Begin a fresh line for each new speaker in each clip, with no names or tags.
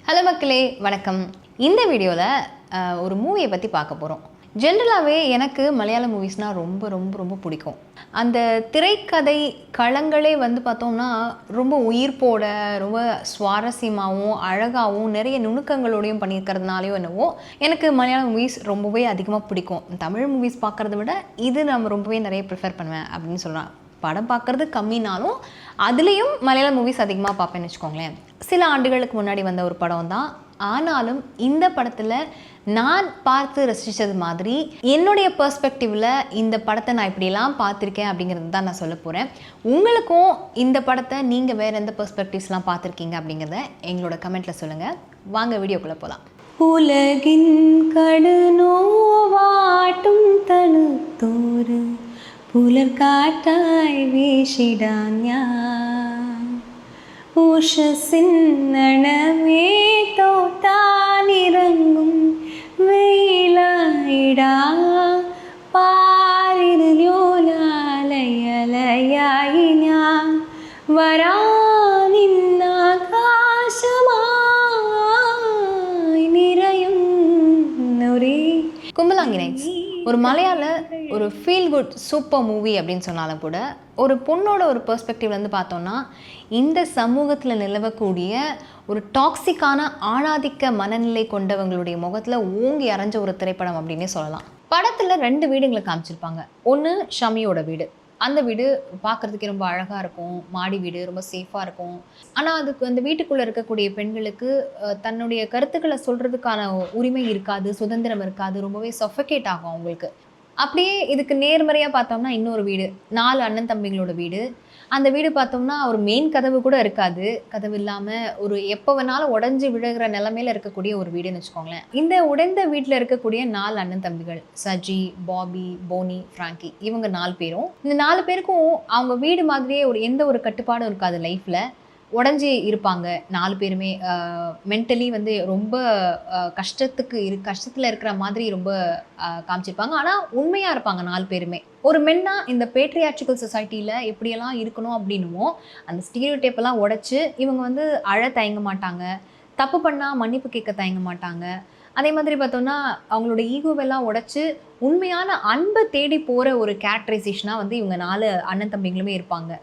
Hello மக்களே, வணக்கம். இந்த வீடியோவில் ஒரு மூவியை பற்றி பார்க்க போகிறோம். ஜென்ரலாகவே எனக்கு மலையாள மூவிஸ்னால் ரொம்ப ரொம்ப ரொம்ப பிடிக்கும். அந்த திரைக்கதை களங்களே வந்து பார்த்தோம்னா ரொம்ப உயிர்ப்போட, ரொம்ப சுவாரஸ்யமாகவும் அழகாகவும் நிறைய நுணுக்கங்களோடையும் பண்ணியிருக்கிறதுனாலையோ என்னவோ எனக்கு மலையாள மூவிஸ் ரொம்பவே அதிகமாக பிடிக்கும். தமிழ் மூவிஸ் பார்க்குறத விட இது நம்ம ரொம்பவே நிறைய ப்ரிஃபர் பண்ணுவேன் அப்படின்னு சொல்லலாம். படம் பார்க்குறது கம்மினாலும் அதுலேயும் மலையாள மூவிஸ் அதிகமாக பார்ப்பேன்னு வச்சுக்கோங்களேன். சில ஆண்டுகளுக்கு முன்னாடி வந்த ஒரு படம் தான். ஆனாலும் இந்த படத்தில் நான் பார்த்து ரசித்தது மாதிரி என்னுடைய பெர்ஸ்பெக்டிவில் இந்த படத்தை நான் இப்படியெல்லாம் பார்த்துருக்கேன் அப்படிங்கிறது தான் நான் சொல்ல போகிறேன். உங்களுக்கும் இந்த படத்தை நீங்கள் வேறு எந்த பெர்ஸ்பெக்டிவ்ஸ்லாம் பார்த்துருக்கீங்க அப்படிங்கிறத எங்களோட கமெண்ட்டில் சொல்லுங்கள். வாங்க வீடியோக்குள்ளே போகலாம்.
உலகின் கடுநோவாட்டும் தனுத்தோறு പുലർക്കാറ്റായി വീശിടാൻ ഞാൻ ഉഷസിന്നണമേ തോത്താനിറങ്ങും വെയിലായിടാ പാരിലോലാലയലയായി ഞാൻ വരാനിന്നാകാശമായി നിറയുന്നൊരേ
கும்பலாங்கி நைட்ஸ் ஒரு மலையாள ஒரு ஃபீல் குட் சூப்பர் மூவி அப்படின்னு சொன்னாலும் கூட ஒரு பொண்ணோட ஒரு பெர்ஸ்பெக்டிவ்லேருந்து பார்த்தோன்னா இந்த சமூகத்தில் நிலவக்கூடிய ஒரு டாக்ஸிக்கான ஆணாதிக்க மனநிலை கொண்டவங்களுடைய முகத்தில் ஓங்கி அரைஞ்ச ஒரு திரைப்படம் அப்படின்னே சொல்லலாம். படத்தில் 2 வீடுங்களை காமிச்சிருப்பாங்க. ஒன்று ஷமியோட வீடு. அந்த வீடு பார்க்குறதுக்கே ரொம்ப அழகாக இருக்கும். மாடி வீடு, ரொம்ப சேஃபாக இருக்கும். ஆனால் அதுக்கு அந்த வீட்டுக்குள்ளே இருக்கக்கூடிய பெண்களுக்கு தன்னுடைய கருத்துக்களை சொல்கிறதுக்கான உரிமை இருக்காது, சுதந்திரம் இருக்காது, ரொம்பவே சஃபகேட் ஆகும் அவங்களுக்கு. அப்படியே இதுக்கு நேர்மறையாக பார்த்தோம்னா இன்னொரு வீடு, 4 அண்ணன் தம்பிங்களோட வீடு. அந்த வீடு பார்த்தோம்னா ஒரு மெயின் கதவு கூட இருக்காது. கதவு இல்லாமல் ஒரு எப்போ வேணாலும் உடஞ்சி விழுகிற நிலமையில இருக்கக்கூடிய ஒரு வீடுன்னு வச்சுக்கோங்களேன். இந்த உடைந்த வீட்டில் இருக்கக்கூடிய 4 அண்ணன் தம்பிகள், சஜி, பாபி, போனி, ஃப்ராங்கி, இவங்க 4 பேரும். இந்த 4 பேருக்கும் அவங்க வீடு மாதிரியே எந்த ஒரு கட்டுப்பாடும் இருக்காது. லைஃப்பில் உடஞ்சி இருப்பாங்க 4 பேருமே. மென்டலி வந்து ரொம்ப கஷ்டத்தில் இருக்கிற மாதிரி ரொம்ப காமிச்சிருப்பாங்க. ஆனால் உண்மையாக இருப்பாங்க 4 பேருமே. ஒரு மென்னா இந்த பேட்ரியாட்ரிக்கல் சொசைட்டியில் எப்படியெல்லாம் இருக்கணும் அப்படின்னுமோ அந்த ஸ்டீரியோடைப்பெல்லாம் உடைச்சி இவங்க வந்து அழ தயங்க மாட்டாங்க, தப்பு பண்ணால் மன்னிப்பு கேட்க தயங்க மாட்டாங்க. அதே மாதிரி பார்த்தோம்னா அவங்களோட ஈகோவெல்லாம் உடைச்சி உண்மையான அன்பை தேடி போகிற ஒரு கேரக்டரைசேஷனாக வந்து இவங்க 4 அண்ணன் தம்பிங்களுமே இருப்பாங்க.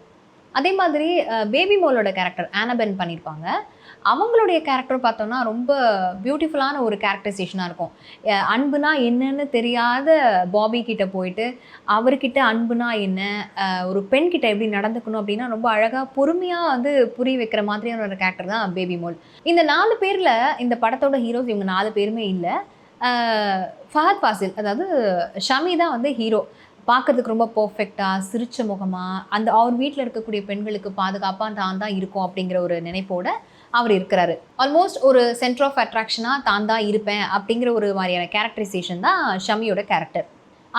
அதே மாதிரி பேபி மோலோட கேரக்டர் ஆனபென் பண்ணியிருப்பாங்க. அவங்களுடைய கேரக்டர் பார்த்தோம்னா ரொம்ப பியூட்டிஃபுல்லான ஒரு கேரக்டரைசேஷனாக இருக்கும். அன்புனா என்னன்னு தெரியாத பாபி கிட்ட போயிட்டு அவர்கிட்ட அன்புனா என்ன, ஒரு பெண்கிட்ட எப்படி நடந்துக்கணும் அப்படின்னா ரொம்ப அழகாக பொறுமையாக வந்து புரிய வைக்கிற மாதிரியான ஒரு கேரக்டர் தான் பேபி மோல். இந்த 4 பேரில் இந்த படத்தோட ஹீரோஸ் இவங்க 4 பேருமே இல்லை. ஃபஹத் ஃபாசில், அதாவது ஷமி தான் வந்து ஹீரோ. பார்க்கறதுக்கு ரொம்ப பர்ஃபெக்டாக, சிரிச்ச முகமாக, அந்த அவர் வீட்டில் இருக்கக்கூடிய பெண்களுக்கு பாதுகாப்பாக தான் இருக்கும் அப்படிங்கிற ஒரு நினைப்போடு அவர் இருக்கிறாரு. ஆல்மோஸ்ட் ஒரு சென்டர் ஆஃப் அட்ராக்ஷனாக தான் இருப்பேன் அப்படிங்கிற ஒரு மாதிரியான கேரக்டரைசேஷன் தான் ஷமியோட கேரக்டர்.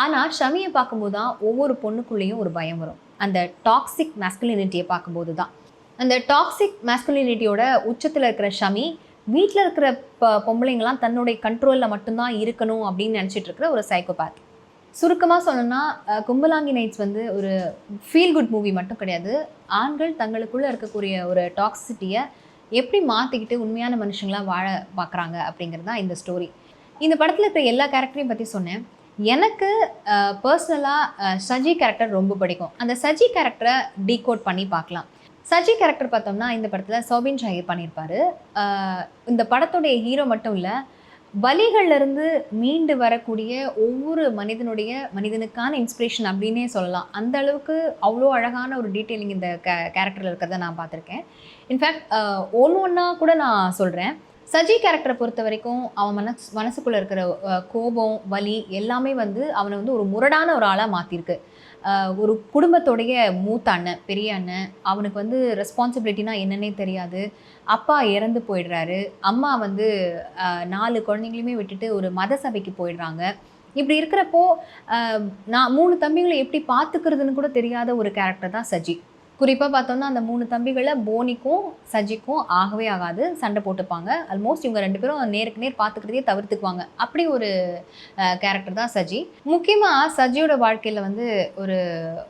ஆனால் ஷமியை பார்க்கும்போது தான் ஒவ்வொரு பொண்ணுக்குள்ளேயும் ஒரு பயம் வரும். அந்த டாக்ஸிக் மேஸ்குலினிட்டியை பார்க்கும்போது தான். அந்த டாக்ஸிக் மேஸ்குலினிட்டியோட உச்சத்தில் இருக்கிற ஷமி வீட்டில் இருக்கிற பொம்பளைங்களாம் தன்னுடைய கண்ட்ரோலில் மட்டும்தான் இருக்கணும் அப்படின்னு நினச்சிட்டு இருக்கிற ஒரு சைக்கோபாத். சுருக்கமாக சொல்லணும்னா கும்பலாங்கி நைட்ஸ் வந்து ஒரு ஃபீல் குட் மூவி மட்டும் கிடையாது. ஆண்கள் தங்களுக்குள்ளே இருக்கக்கூடிய ஒரு டாக்ஸிட்டியை எப்படி மாற்றிக்கிட்டு உண்மையான மனுஷங்களாக வாழ பார்க்குறாங்க அப்படிங்கிறது தான் இந்த ஸ்டோரி. இந்த படத்தில் இருக்கிற எல்லா கேரக்டரையும் பற்றி சொன்னேன். எனக்கு பர்சனலாக சஜி கேரக்டர் ரொம்ப பிடிக்கும். அந்த சஜி கேரக்டரை டீகோட் பண்ணி பார்க்கலாம். சஜி கேரக்டர் பார்த்தோம்னா இந்த படத்தில் சோபின் ஷாஹிர் பண்ணியிருப்பார். இந்த படத்துடைய ஹீரோ மட்டும் இல்லை, வலிகள்லேருந்து மீண்டு வரக்கூடிய ஒவ்வொரு மனிதனுக்கான இன்ஸ்பிரேஷன் அப்படின்னே சொல்லலாம். அந்த அளவுக்கு அவ்வளோ அழகான ஒரு டீட்டெயிலிங் இந்த கேரக்டரில் இருக்கிறத நான் பார்த்துருக்கேன். இன்ஃபேக்ட் ஒன்றா கூட நான் சொல்கிறேன். சஜி கேரக்டரை பொறுத்த வரைக்கும் அவன் மனசுக்குள்ளே இருக்கிற கோபம், வலி எல்லாமே வந்து அவனை வந்து ஒரு முரடான ஒரு ஆளாக மாற்றிருக்கு. ஒரு குடும்பத்தோடைய மூத்த அண்ணன், பெரிய அண்ணன், அவனுக்கு வந்து ரெஸ்பான்சிபிலிட்டினா என்னன்னே தெரியாது. அப்பா இறந்து போயிடுறாரு. அம்மா வந்து 4 குழந்தைங்களையுமே விட்டுட்டு ஒரு மத சபைக்கு போயிடுறாங்க. இப்படி இருக்கிறப்போ நான் 3 தம்பிகளை எப்படி பார்த்துக்கிறதுன்னு கூட தெரியாத ஒரு கேரக்டர் தான் சஜி. குறிப்பாக பார்த்தோம்னா அந்த 3 தம்பிகளை போனிக்கும் சஜிக்கும் ஆகவே ஆகாது, சண்டை போட்டுப்பாங்க. ஆல்மோஸ்ட் இவங்க 2 பேரும் நேருக்கு நேர் பார்த்துக்கிறதையே தவிர்த்துக்குவாங்க. அப்படி ஒரு கேரக்டர் தான் சஜி. முக்கியமாக சஜியோட வாழ்க்கையில் வந்து ஒரு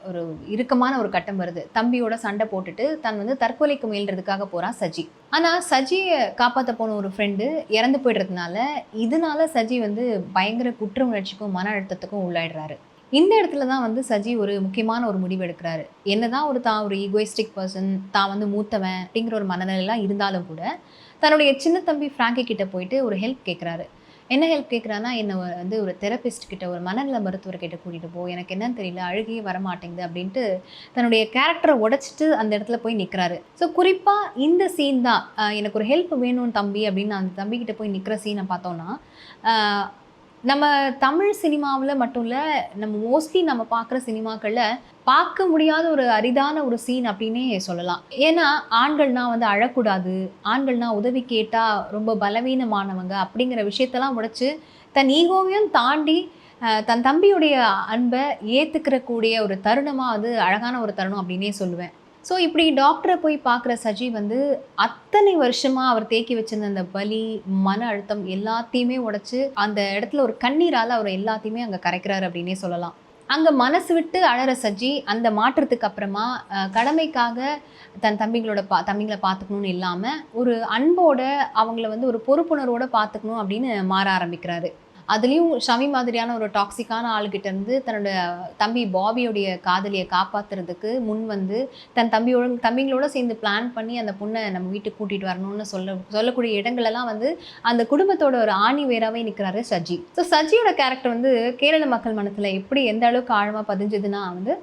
ஒரு இறுக்கமான ஒரு கட்டம் வருது. தம்பியோட சண்டை போட்டுட்டு தன் வந்து தற்கொலைக்கு முயல்றதுக்காக போகிறான் சஜி. ஆனால் சஜியை காப்பாற்ற போன ஒரு ஃப்ரெண்டு இறந்து போய்டுறதுனால இதனால சஜி வந்து பயங்கர குற்ற உணர்ச்சிக்கும் மன அழுத்தத்துக்கும் உள்ளாயிடுறாரு. இந்த இடத்துல தான் வந்து சஜி ஒரு முக்கியமான ஒரு முடிவு எடுக்கிறாரு. என்னதான் ஒரு ஈகோயிஸ்டிக் பர்சன், தான் வந்து மூத்தவன் அப்படிங்கிற ஒரு மனநிலையெல்லாம் இருந்தாலும் கூட தன்னுடைய சின்ன தம்பி ஃப்ராங்கி கிட்ட போயிட்டு ஒரு ஹெல்ப் கேட்குறாரு. என்ன ஹெல்ப் கேட்குறான்னா, என்னை வந்து ஒரு தெரபிஸ்ட் கிட்ட, ஒரு மனநல மருத்துவர்கிட்ட கூட்டிகிட்டு போ, எனக்கு என்னன்னு தெரியல, அழுகையே வரமாட்டேங்குது அப்படின்ட்டு தன்னுடைய கேரக்டரை உடைச்சிட்டு அந்த இடத்துல போய் நிற்கிறாரு. ஸோ குறிப்பாக இந்த சீன் தான் எனக்கு ஒரு ஹெல்ப் வேணும் தம்பி அப்படின்னு அந்த தம்பிக்கிட்ட போய் நிற்கிற சீனை பார்த்தோன்னா, நம்ம தமிழ் சினிமாவில் மட்டும் இல்லை, நம்ம மோஸ்ட்லி நம்ம பார்க்குற சினிமாக்களில் பார்க்க முடியாத ஒரு அரிதான ஒரு சீன் அப்படின்னே சொல்லலாம். ஏன்னா ஆண்கள்னா வந்து அழக்கூடாது, ஆண்கள்னா உதவி கேட்டால் ரொம்ப பலவீனமானவங்க அப்படிங்கிற விஷயத்தெல்லாம் உடைச்சு தன் ஈகோவையும் தாண்டி தன் தம்பியுடைய அன்பை ஏற்றுக்கிற கூடிய ஒரு தருணமாக அது அழகான ஒரு தருணம் அப்படின்னே சொல்லுவேன். ஸோ இப்படி டாக்டரை போய் பார்க்குற சஜி வந்து அத்தனை வருஷமாக அவர் தேக்கி வச்சிருந்த அந்த வலி, மன அழுத்தம் எல்லாத்தையுமே உடைச்சு அந்த இடத்துல ஒரு கண்ணீரால் அவர் எல்லாத்தையுமே அங்கே கரைக்கிறாரு அப்படின்னே சொல்லலாம். அங்கே மனசு விட்டு அழற சஜி அந்த மாற்றத்துக்கு அப்புறமா கடமைக்காக தன் தம்பிங்களை பார்த்துக்கணும்னு இல்லாமல் ஒரு அன்போட அவங்கள வந்து ஒரு பொறுப்புணர்வோடு பார்த்துக்கணும் அப்படின்னு மாற ஆரம்பிக்கிறாரு. அதுலேயும் ஷமி மாதிரியான ஒரு டாக்ஸிக்கான ஆளுகிட்ட இருந்து தன்னோட தம்பி பாபியோடைய காதலியை காப்பாற்றுறதுக்கு முன் வந்து தன் தம்பிங்களோட சேர்ந்து பிளான் பண்ணி அந்த பொண்ணை நம்ம வீட்டுக்கு கூட்டிகிட்டு வரணும்னு சொல்லக்கூடிய இடங்களெல்லாம் வந்து அந்த குடும்பத்தோட ஒரு ஆணி வேறாவே நிற்கிறாரு சஜி. ஸோ சஜியோட கேரக்டர் வந்து கேரள மக்கள் மனத்தில் எப்படி எந்த அளவுக்கு ஆழமாக பதிஞ்சதுன்னா வந்து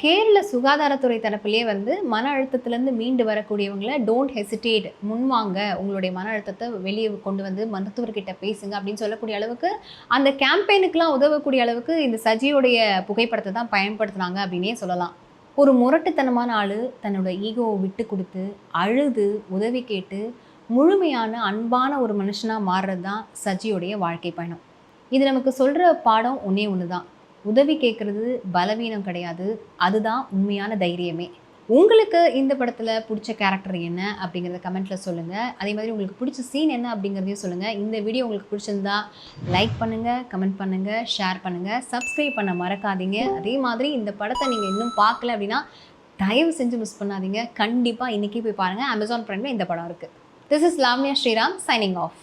கேரள சுகாதாரத்துறை தரப்பிலே வந்து மன அழுத்தத்திலேருந்து மீண்டு வரக்கூடியவங்களை டோன்ட் ஹெசிடேட், முன்வாங்க, உங்களுடைய மன அழுத்தத்தை வெளியே கொண்டு வந்து மருத்துவர்கிட்ட பேசுங்க அப்படின்னு சொல்லக்கூடிய அளவுக்கு அந்த கேம்பெயினுக்கெலாம் உதவக்கூடிய அளவுக்கு இந்த சஜியோடைய புகைப்படத்தை தான் பயன்படுத்துனாங்க அப்படின்னே சொல்லலாம். ஒரு முரட்டுத்தனமான ஆள் தன்னோட ஈகோவை விட்டு கொடுத்து அழுது உதவி கேட்டு முழுமையான அன்பான ஒரு மனுஷனாக மாறுறது தான் சஜியோடைய வாழ்க்கை பயணம். இது நமக்கு சொல்கிற பாடம் ஒன்று தான், உதவி கேட்குறது பலவீனம் கிடையாது, அதுதான் உண்மையான தைரியமே. உங்களுக்கு இந்த படத்தில் பிடிச்ச கேரக்டர் என்ன அப்படிங்கிறத கமெண்ட்டில் சொல்லுங்கள். அதே மாதிரி உங்களுக்கு பிடிச்ச சீன் என்ன அப்படிங்கிறதையும் சொல்லுங்கள். இந்த வீடியோ உங்களுக்கு பிடிச்சிருந்தா லைக் பண்ணுங்கள், கமெண்ட் பண்ணுங்கள், ஷேர் பண்ணுங்கள், சப்ஸ்கிரைப் பண்ண மறக்காதீங்க. அதே மாதிரி இந்த படத்தை நீங்கள் இன்னும் பார்க்கல அப்படின்னா தயவு செஞ்சு மிஸ் பண்ணாதீங்க. கண்டிப்பாக இன்றைக்கி போய் பாருங்கள். அமேசான் பிரைமில் இந்த படம் இருக்குது. This is Lavanya Sriram signing of.